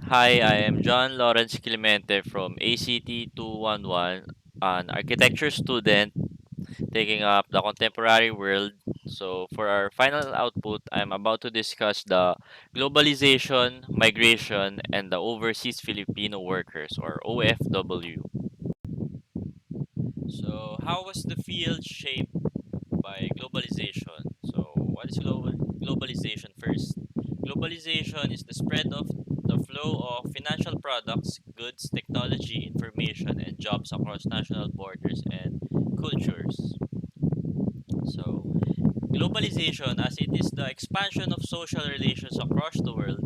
Hi, I am John Lawrence Clemente from ACT 211, an architecture student taking up the contemporary world. So, for our final output, I'm about to discuss the globalization, migration, and the overseas Filipino workers, or OFW. So, how was the field shaped by globalization? So, what is globalization first? Globalization is the spread of the flow of financial products, goods, technology, information, and jobs across national borders and cultures. So, globalization, as it is the expansion of social relations across the world,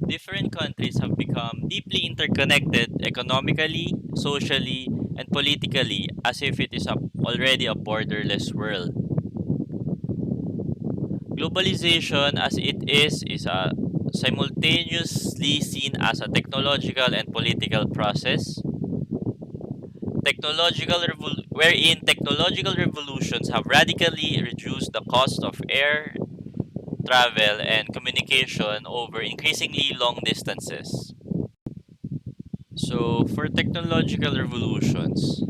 different countries have become deeply interconnected economically, socially, and politically as if it is already a borderless world. Globalization, as it is a simultaneously seen as a technological and political process. Wherein technological revolutions have radically reduced the cost of air travel and communication over increasingly long distances. So, for technological revolutions,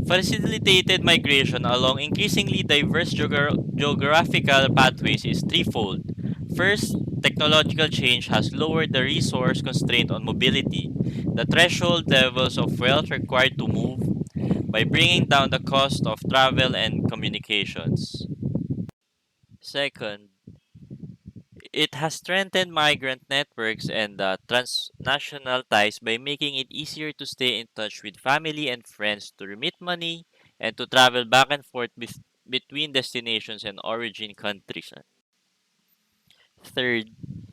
facilitated migration along increasingly diverse geographical pathways is threefold. First, technological change has lowered the resource constraint on mobility, the threshold levels of wealth required to move, by bringing down the cost of travel and communications. Second, it has strengthened migrant networks and transnational ties by making it easier to stay in touch with family and friends, to remit money, and to travel back and forth between destinations and origin countries. Third,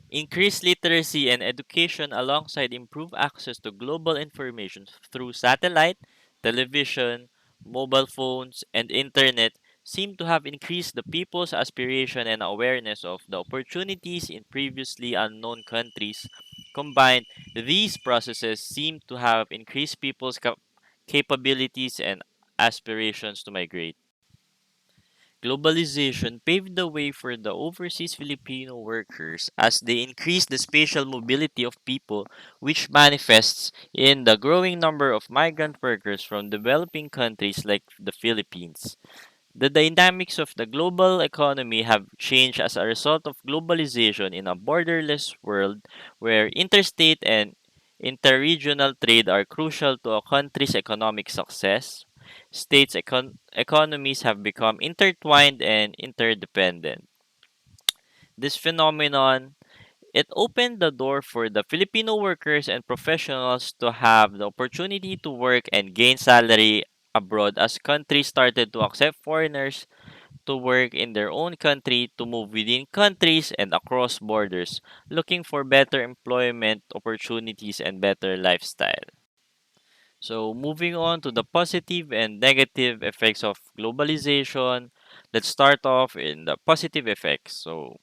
increased literacy and education alongside improved access to global information through satellite, television, mobile phones, and internet seem to have increased the people's aspiration and awareness of the opportunities in previously unknown countries. Combined, these processes seem to have increased people's capabilities and aspirations to migrate. Globalization paved the way for the overseas Filipino workers as they increased the spatial mobility of people, which manifests in the growing number of migrant workers from developing countries like the Philippines. The dynamics of the global economy have changed as a result of globalization in a borderless world where interstate and interregional trade are crucial to a country's economic success. Economies have become intertwined and interdependent. This phenomenon, it opened the door for the Filipino workers and professionals to have the opportunity to work and gain salary abroad as countries started to accept foreigners to work in their own country, to move within countries and across borders, looking for better employment opportunities and better lifestyle. So, moving on to the positive and negative effects of globalization, let's start off in the positive effects. So,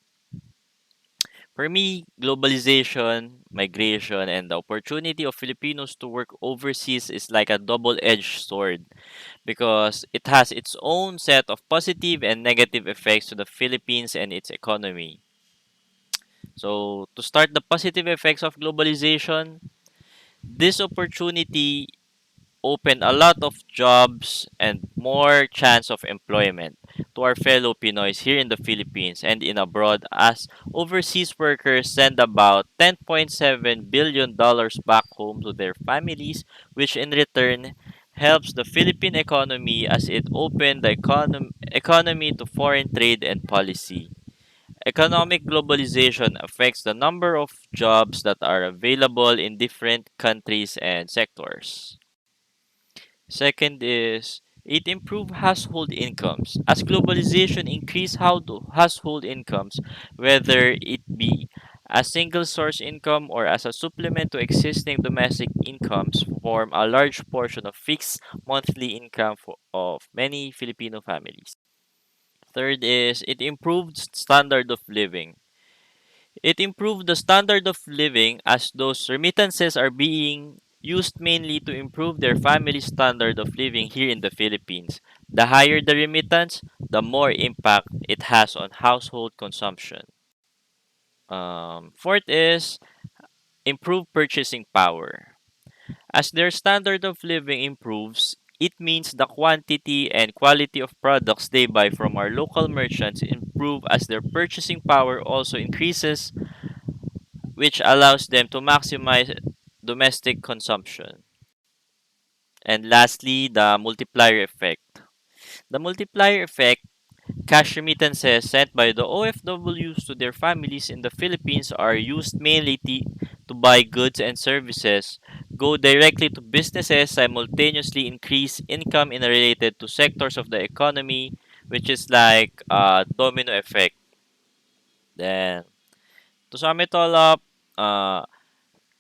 for me, globalization, migration, and the opportunity of Filipinos to work overseas is like a double edged sword because it has its own set of positive and negative effects to the Philippines and its economy. So, to start the positive effects of globalization, this opportunity opened a lot of jobs and more chance of employment to our fellow Pinoys here in the Philippines and in abroad as overseas workers send about $10.7 billion back home to their families, which in return helps the Philippine economy as it opened the economy to foreign trade and policy. Economic globalization affects the number of jobs that are available in different countries and sectors. Second is it improved household incomes. As globalization increased household incomes, whether it be a single source income or as a supplement to existing domestic incomes, form a large portion of fixed monthly income of many Filipino families. Third is it improved standard of living. It improved the standard of living as those remittances are being used mainly to improve their family's standard of living here in the Philippines. The higher the remittance, the more impact it has on household consumption. Fourth is improve purchasing power. As their standard of living improves, it means the quantity and quality of products they buy from our local merchants improve as their purchasing power also increases, which allows them to maximize domestic consumption. And lastly, the multiplier effect. The multiplier effect, cash remittances sent by the OFWs to their families in the Philippines are used mainly to buy goods and services, go directly to businesses, simultaneously increase income in related to sectors of the economy, which is like a domino effect. Then, to sum it all up, uh,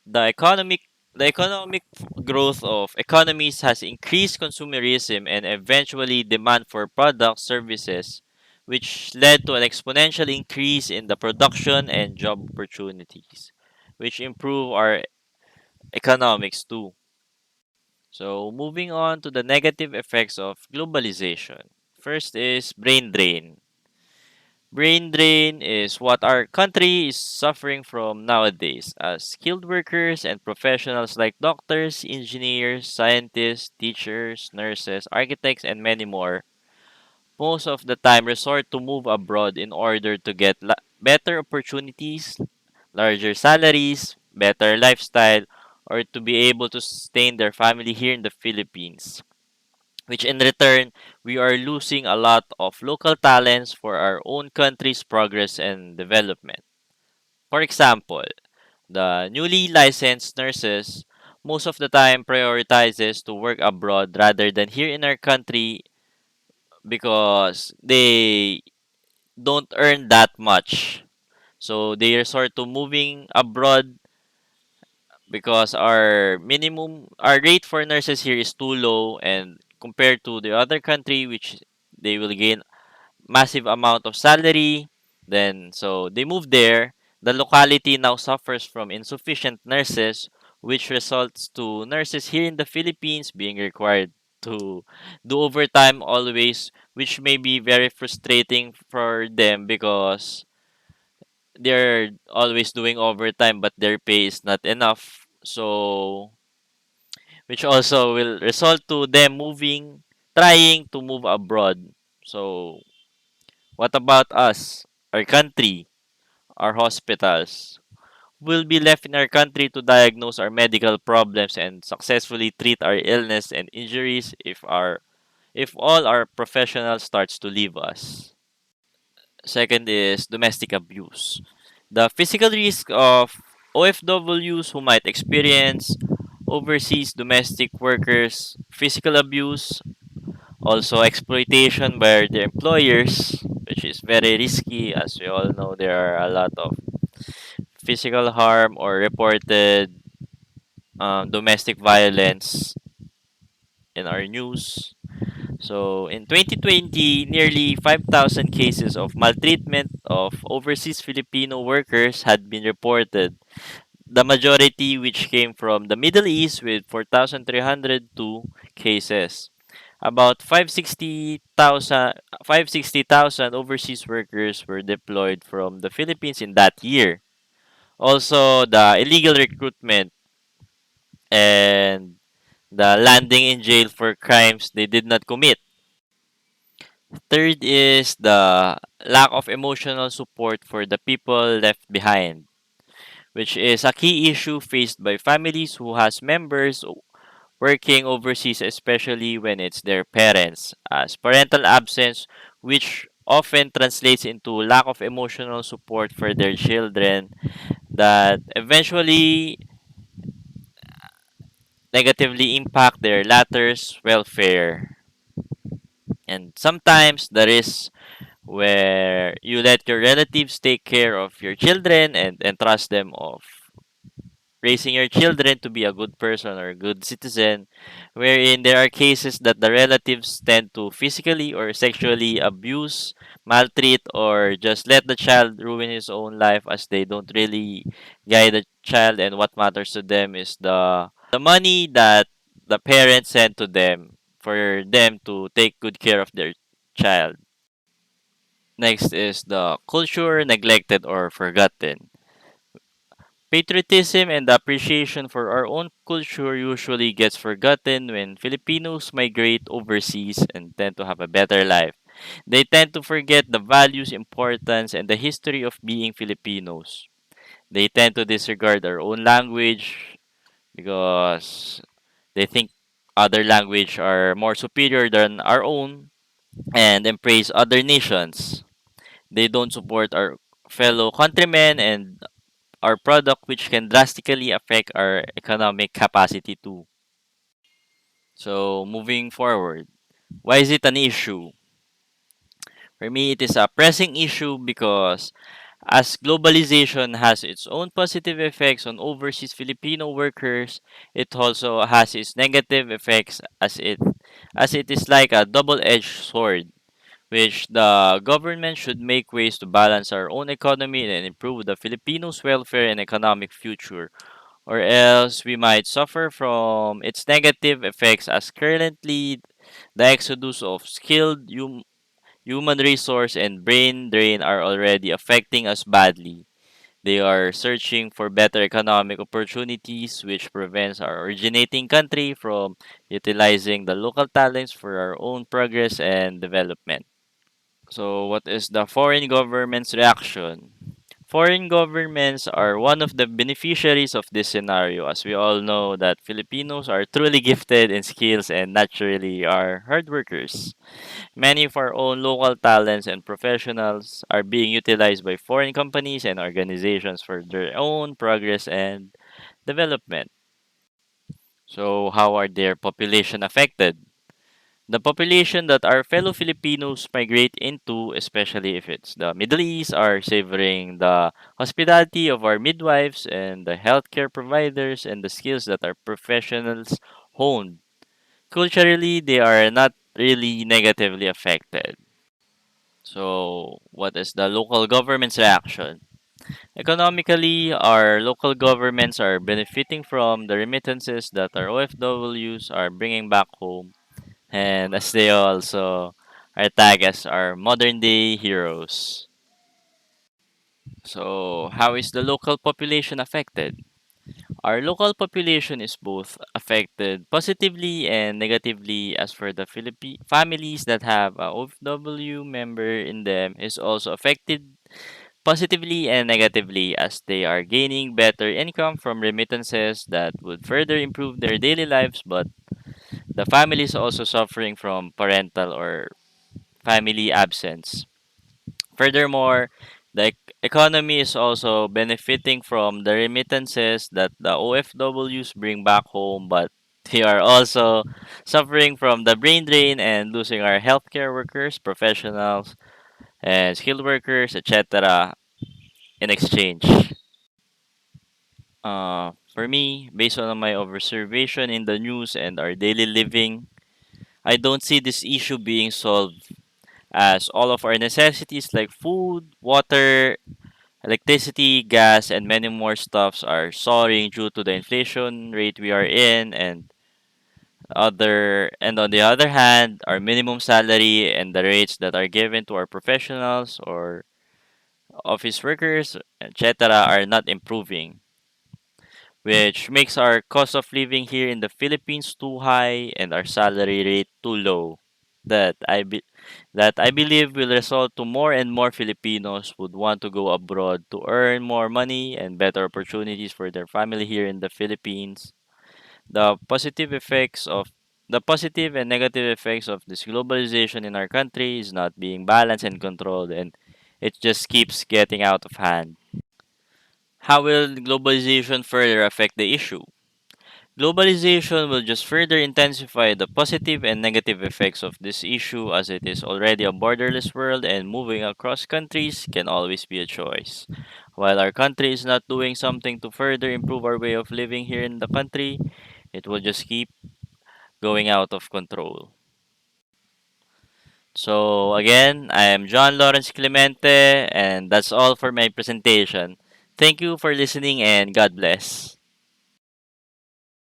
The economic the economic growth of economies has increased consumerism and eventually demand for products services, which led to an exponential increase in the production and job opportunities, which improve our economics too. So moving on to the negative effects of globalization. First is brain drain. Brain drain is what our country is suffering from nowadays, as skilled workers and professionals like doctors, engineers, scientists, teachers, nurses, architects, and many more most of the time resort to move abroad in order to get better opportunities, larger salaries, better lifestyle, or to be able to sustain their family here in the Philippines, which in return, we are losing a lot of local talents for our own country's progress and development. For example, the newly licensed nurses most of the time prioritizes to work abroad rather than here in our country because they don't earn that much. So they resort to moving abroad because our rate for nurses here is too low, and compared to the other country which they will gain massive amount of salary. Then, so they move there. The locality now suffers from insufficient nurses, which results to nurses here in the Philippines being required to do overtime always, which may be very frustrating for them because they're always doing overtime but their pay is not enough. So, which also will result to them trying to move abroad. So, what about us, our country, our hospitals? We'll be left in our country to diagnose our medical problems and successfully treat our illness and injuries if all our professionals starts to leave us. Second is domestic abuse. The physical risk of OFWs who might experience overseas domestic workers physical abuse, also exploitation by their employers, which is very risky. As we all know, there are a lot of physical harm or reported domestic violence in our news. So in 2020, nearly 5,000 cases of maltreatment of overseas Filipino workers had been reported. The majority which came from the Middle East with 4,302 cases. About 560,000 overseas workers were deployed from the Philippines in that year. Also, the illegal recruitment and the landing in jail for crimes they did not commit. Third is the lack of emotional support for the people left behind, which is a key issue faced by families who has members working overseas, especially when it's their parents, as parental absence, which often translates into lack of emotional support for their children that eventually negatively impact their latter's welfare. And sometimes there is where you let your relatives take care of your children and entrust them of raising your children to be a good person or a good citizen, wherein there are cases that the relatives tend to physically or sexually abuse, maltreat, or just let the child ruin his own life as they don't really guide the child, and what matters to them is the money that the parents send to them for them to take good care of their child. Next is the culture neglected or forgotten. Patriotism and appreciation for our own culture usually gets forgotten when Filipinos migrate overseas and tend to have a better life. They tend to forget the values, importance, and the history of being Filipinos. They tend to disregard our own language because they think other language are more superior than our own and embrace other nations. They don't support our fellow countrymen and our product, which can drastically affect our economic capacity too. So moving forward, why is it an issue? For me, it is a pressing issue because as globalization has its own positive effects on overseas Filipino workers, it also has its negative effects as it is like a double-edged sword, which the government should make ways to balance our own economy and improve the Filipinos' welfare and economic future, or else we might suffer from its negative effects as currently the exodus of skilled human resource and brain drain are already affecting us badly. They are searching for better economic opportunities, which prevents our originating country from utilizing the local talents for our own progress and development. So, what is the foreign government's reaction? Foreign governments are one of the beneficiaries of this scenario, as we all know that Filipinos are truly gifted in skills and naturally are hard workers. Many of our own local talents and professionals are being utilized by foreign companies and organizations for their own progress and development. So, how are their population affected? The population that our fellow Filipinos migrate into, especially if it's the Middle East, are savoring the hospitality of our midwives and the healthcare providers and the skills that our professionals honed. Culturally, they are not really negatively affected. So, what is the local government's reaction? Economically, our local governments are benefiting from the remittances that our OFWs are bringing back home, and as they also are tagged as our modern day heroes. So, how is the local population affected? Our local population is both affected positively and negatively as for the families that have a OFW member in them is also affected positively and negatively as they are gaining better income from remittances that would further improve their daily lives, but the family is also suffering from parental or family absence. Furthermore, the economy is also benefiting from the remittances that the OFWs bring back home, but they are also suffering from the brain drain and losing our healthcare workers, professionals, and skilled workers, etc. in exchange. For me, based on my observation in the news and our daily living, I don't see this issue being solved as all of our necessities like food, water, electricity, gas, and many more stuffs are soaring due to the inflation rate we are in, and on the other hand, our minimum salary and the rates that are given to our professionals or office workers, etc., are not improving, which makes our cost of living here in the Philippines too high and our salary rate too low. That I believe will result to more and more Filipinos would want to go abroad to earn more money and better opportunities for their family here in the Philippines. The positive effects of the positive and negative effects of this globalization in our country is not being balanced and controlled, and it just keeps getting out of hand. How will globalization further affect the issue? Globalization will just further intensify the positive and negative effects of this issue as it is already a borderless world and moving across countries can always be a choice. While our country is not doing something to further improve our way of living here in the country, it will just keep going out of control. So again, I am John Lawrence Clemente and that's all for my presentation. Thank you for listening and God bless.